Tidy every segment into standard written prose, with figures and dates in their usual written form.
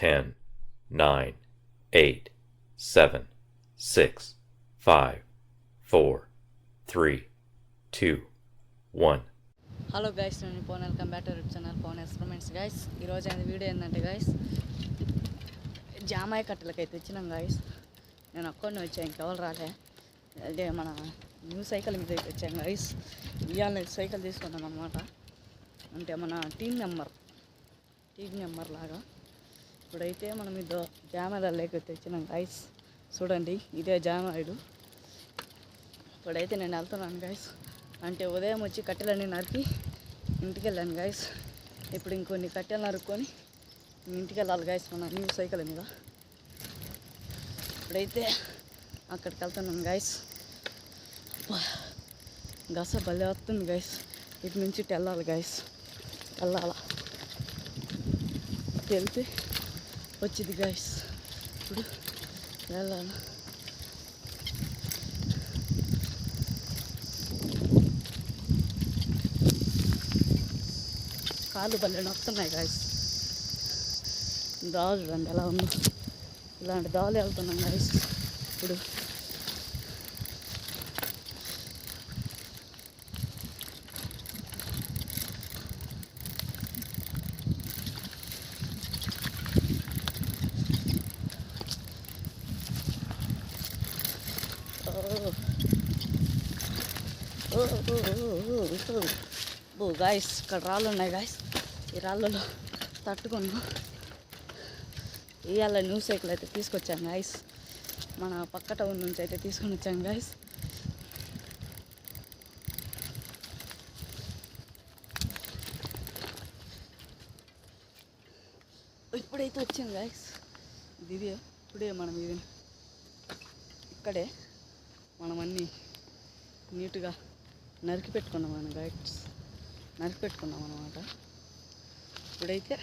10, 9, 8, 7, 6, 5, 4, 3, 2, 1. Hello guys, నేను Pavan. Welcome back to YouTube channel Pavan experiments. Guys, ఈరోజు అయిన వీడియో ఏంటంటే గైస్, జామాయి కట్టెలకి అయితే వచ్చినాం గైస్. నేను ఒక్కడిని వచ్చాను, ఇంకెవరు రాలే. అదే మన న్యూ సైకిల్ మీద అయితే వచ్చాను గైస్. ఇవాళ సైకిల్ తీసుకున్నాం అనమాట. అంటే మన టీం నెంబర్ లాగా. ఇప్పుడైతే మనం ఇదో జామాయిలకి అయితే వచ్చినాం గైస్. చూడండి, ఇదే జామాయిడు. ఇప్పుడైతే నేను వెళ్తున్నాను గైస్. అంటే ఉదయం వచ్చి కట్టెలన్నీ నరికి ఇంటికి వెళ్ళాను గైస్. ఇప్పుడు ఇంకొన్ని కట్టెలు నరుక్కొని ఇంటికి వెళ్ళాలి గైస్, మన న్యూ సైకిల్ మీద. ఇప్పుడైతే అక్కడికి వెళ్తున్నాను గైస్. గస భలే వస్తుంది గైస్. ఇటు నుంచి వెళ్ళాలి గైస్, వెళ్ళాలా వెళ్తే వచ్చింది గైస్. ఇప్పుడు వెళ్ళాలి. కాళ్ళు భలే నొస్తున్నాయి గాయస్. దాలు చూడండి ఎలా ఉంది. ఇలాంటి దాలు వెళ్తున్నాం గాయస్. ఇప్పుడు ఓ గాయస్, ఇక్కడ రాళ్ళు ఉన్నాయి గాయస్. ఈ రాళ్ళలో తట్టుకున్నాం. ఇవాళ న్యూ సైకిల్ అయితే తీసుకొచ్చాను గాయస్. మన పక్క టౌన్ నుంచి అయితే తీసుకొని వచ్చాను గాయస్. ఇప్పుడైతే వచ్చాను గాయస్. ఇది ఇప్పుడే మనం ఇది ఇక్కడే మనం అన్నీ నీట్గా నరికి పెట్టుకున్నాం అనమాట. ఇప్పుడైతే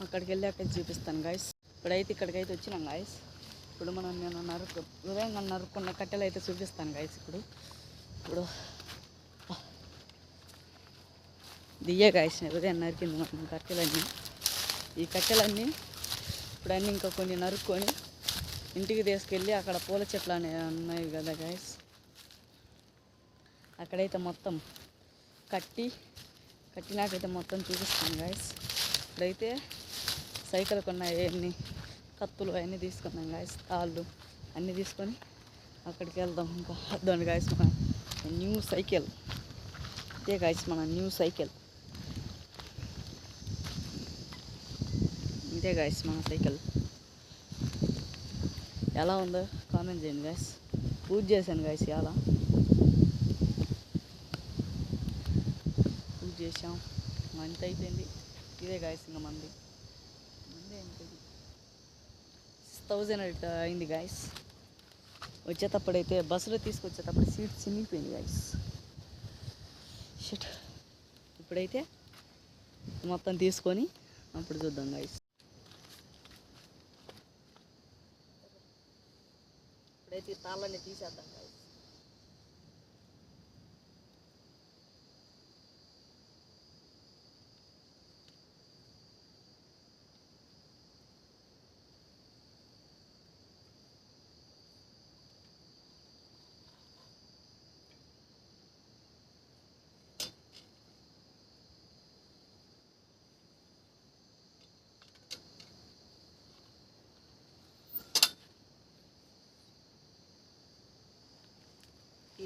అక్కడికి వెళ్ళాక చూపిస్తాను గాయస్. ఇప్పుడైతే ఇక్కడికైతే వచ్చినాం గాయస్. ఇప్పుడు నేను ఉదయంగా నరుక్కున్న కట్టెలు అయితే చూపిస్తాను గాయస్. ఇప్పుడు దియ్యే గాయస్, ఉదయం నరికింది మనం కట్టెలన్నీ. ఈ కట్టెలన్నీ ఇప్పుడన్నీ ఇంకా కొన్ని నరుక్కొని ఇంటికి తీసుకెళ్ళి అక్కడ పూల చెట్లు అనేవి ఉన్నాయి కదా గాయస్, అక్కడైతే మొత్తం కట్టినాకైతే మొత్తం చూపిస్తాను గాయస్. ఇప్పుడైతే సైకిల్కి ఉన్న అవన్నీ కత్తులు అవన్నీ తీసుకున్నాం గాయస్. తాళ్ళు అన్నీ తీసుకొని అక్కడికి వెళ్దాం. ఇంకా అర్థం గాయస్, మన న్యూ సైకిల్ ఇదే గాయస్, మన న్యూ సైకిల్ ఇదే గాయస్, మన సైకిల్. ఎలా ఉందో కామెంట్ చేయండి గాయస్. పూజ చేశాను గాయస్, ఇలా పూజ చేసాం. అంత అయిపోయింది. ఇదే గాయస్, ఇంకా మంది 6,000 అయింది గాయస్. వచ్చేటప్పుడైతే బస్సులో తీసుకొచ్చేటప్పుడు సీట్ చినిగిపోయింది గాయస్. షట్. ఇప్పుడైతే మొత్తం తీసుకొని అప్పుడు చూద్దాం గాయస్. ఇప్పుడైతే తాళ్ళని తీసేద్దాం గాయస్.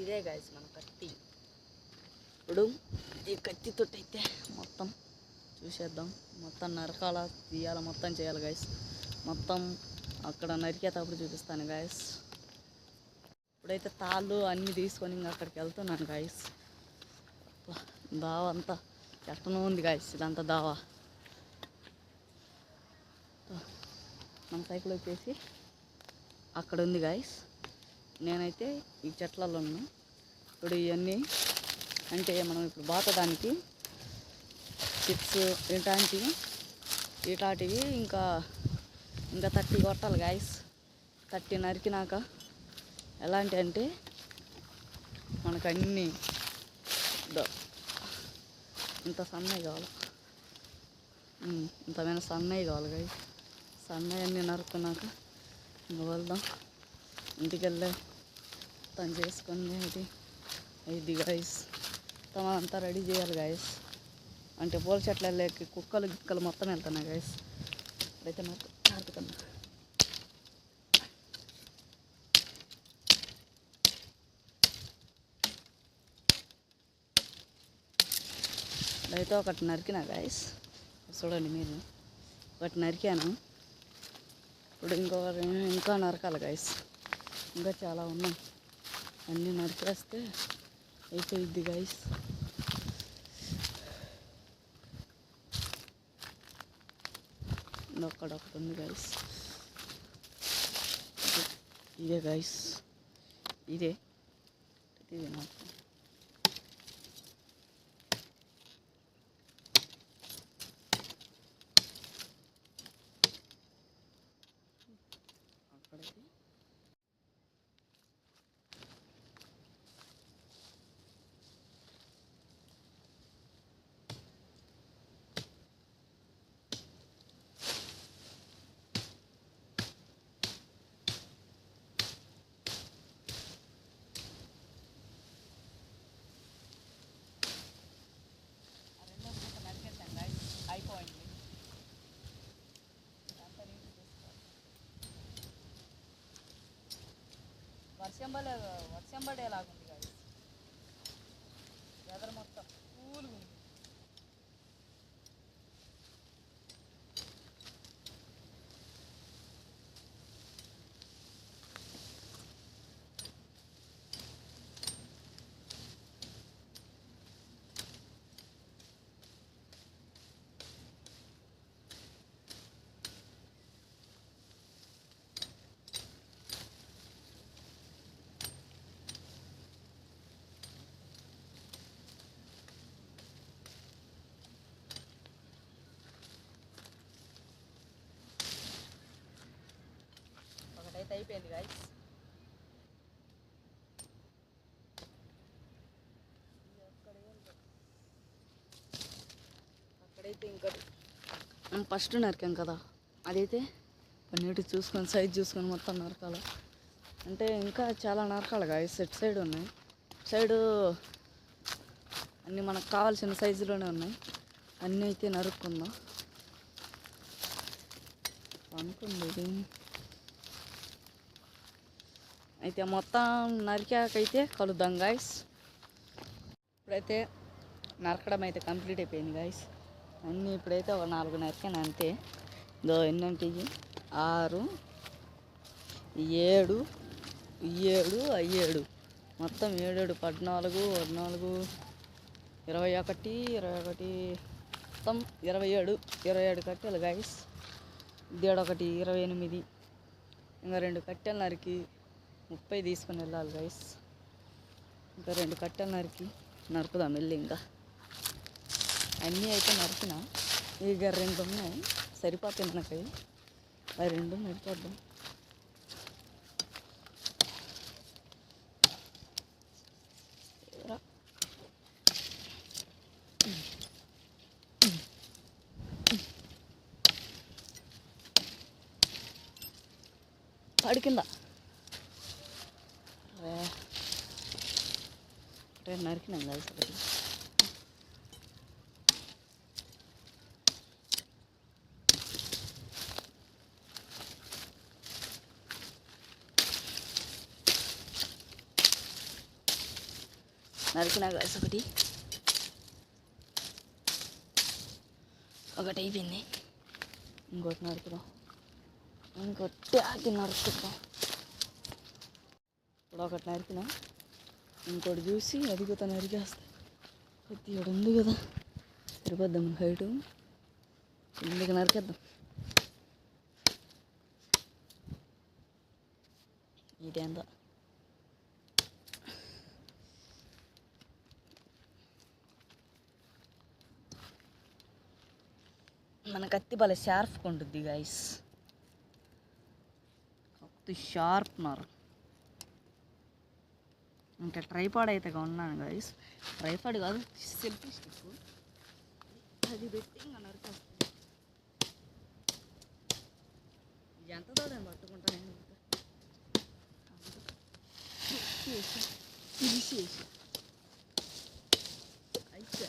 ఇదే గాయస్ మన కత్తి. ఇప్పుడు ఈ కత్తితో అయితే మొత్తం చూసేద్దాం. మొత్తం నరకాల తీయాల, మొత్తం చేయాలి గాయస్. మొత్తం అక్కడ నరికేటప్పుడు చూపిస్తాను గాయస్. ఇప్పుడైతే తాళ్ళు అన్నీ తీసుకొని ఇంకా అక్కడికి వెళ్తున్నాను గాయస్. దావ అంతా ఎట్టనో ఉంది గాయస్, ఇదంతా దావా. మన సైకిల్ వచ్చేసి అక్కడ ఉంది గాయస్. నేనైతే ఈ చెట్లలో ఉన్నా. ఇప్పుడు ఇవన్నీ అంటే మనం ఇప్పుడు బాతడానికి చిప్స్ ఇటాటివి ఇంకా 30 కొట్టాలి గాయస్. 30 నరికినాక ఎలాంటి అంటే మనకు అన్నీ ఇంత సన్నవి కావాలి. ఇంతమైన సన్నవి కావాలి గాయస్. సన్నయన్నీ నరుక్కున్నాక ఇంకా వెళ్దాం. ఇంటికి వెళ్ళే పని చేసుకొని ఇది గైస్ అంతా రెడీ చేయాలి గైస్. అంటే పూల చెట్లు వెళ్ళేకి కుక్కలు గిక్కలు మొత్తం వెళ్తున్నాయి గైస్. అయితే నాకు నరుకుతున్నా. అయితే ఒకటి నరికినా గైస్, చూడండి మీరు. ఒకటి నరికాను. ఇప్పుడు ఇంకా నరకాలి గైస్. ఇంకా చాలా ఉన్నాయి. అన్నీ నరికేస్తే అయిపోయిద్ది గైస్. ఒకటి ఉంది గైస్. ఇదే గైస్, ఇదే నాకు అక్కడైతే అయిపోయింది. వర్షం పడేలాగుంది కదా. వెదర్ మొత్తం కూల్గా ఉంది. ఒకటైతే అయిపోయింది గైస్. అక్కడైతే ఇంకోటి మనం ఫస్ట్ నరికాం కదా, అదైతే నీటి చూసుకొని సైజ్ చూసుకొని మొత్తం నరకాలి. అంటే ఇంకా చాలా నరకాలి గైస్. సెట్ సైడ్ ఉన్నాయి. సైడు అన్నీ మనకు కావాల్సిన సైజులోనే ఉన్నాయి. అన్నీ అయితే నరుక్కుందాం అనుకుంది. అయితే మొత్తం నరికాకైతే కలుద్దాం గాయస్. ఇప్పుడైతే నరకడం అయితే కంప్లీట్ అయిపోయింది గాయస్. అన్నీ ఇప్పుడైతే ఒక 4 నరికాను అంతే. ఇదో ఎన్నంటే 6, 7, 7 మొత్తం 7, 14, 21, మొత్తం 27 కట్టెలు గాయస్. దేడొకటి 28. ఇంకా 2 కట్టెలు నరికి 30 తీసుకొని వెళ్ళాలి గైస్. ఇంకా 2 కట్టెలు నరుకుదాం వెళ్ళి. ఇంకా అన్నీ అయితే నరికిన. ఇక 2 ఉన్నాయి, సరిపోతాయి మనకి. ఆ 2 నరికేద్దాం. పడి కింద నరికినాం కలిసి ఒకటి. నరికినా కలిసి ఒకటి అయిపోయింది. ఇంకోటి నరుకుదాం. ఇంకొట్టి ఆకి నరుకుతాం. ఇప్పుడు ఒకటి నరికినా, ఇంకోటి చూసి అది కూడా నరికేస్తాయి. ప్రతి ఒకటి ఉంది కదా, సరిపోద్దాం హైటు. ఇందుకు నరికేద్దాం. ఇదేందో మన కత్తి భలే షార్ప్గా ఉంటుంది గైస్. కత్తి షార్ప్నర్. ఇంకా ట్రైపాడ్ అయితే ఉన్నాను గైస్. ట్రైపాడ్ కాదు, సెల్ఫీ స్టిక్. అది పెట్టి ఇంకా నరికేస్తాను. ఎంత దూరం పట్టుకుంటాను నేను ఇంకా తీసేసి అయితే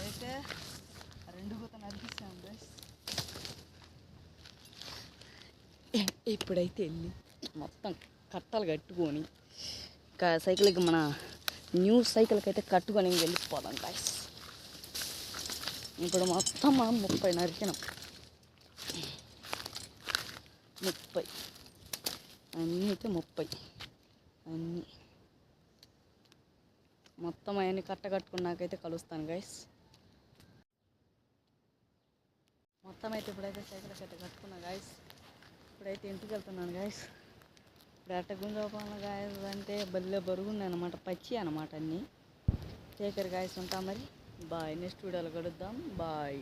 అయితే రెండు గుత నడిపిస్తాం గైస్. ఇప్పుడైతే వెళ్ళి మొత్తం కట్టలు కట్టుకొని సైకిల్కి మన న్యూ సైకిల్కి అయితే కట్టుకొని వెళ్ళిపోదాం గాయస్. ఇప్పుడు మొత్తం మనం 30 నరికినాం. 30 అన్నీ అయితే 30 అన్నీ మొత్తం అవన్నీ కట్టుకున్నాకైతే కలుస్తాను గైస్. మొత్తం అయితే ఇప్పుడైతే సైకిల్కి అయితే కట్టుకున్నా గాయస్. ఇప్పుడైతే ఇంటికి వెళ్తున్నాను గాయస్. ఇప్పుడు అట్ట గుంజోపాల గాయస్ అంటే బల్లె బరుగున్నాయి అనమాట, పచ్చి అనమాట అన్నీ. టేకర్ గాయస్ ఉంటాం మరి. బాయ్, నెక్స్ట్ వీడియోలో కలుద్దాం. బాయ్.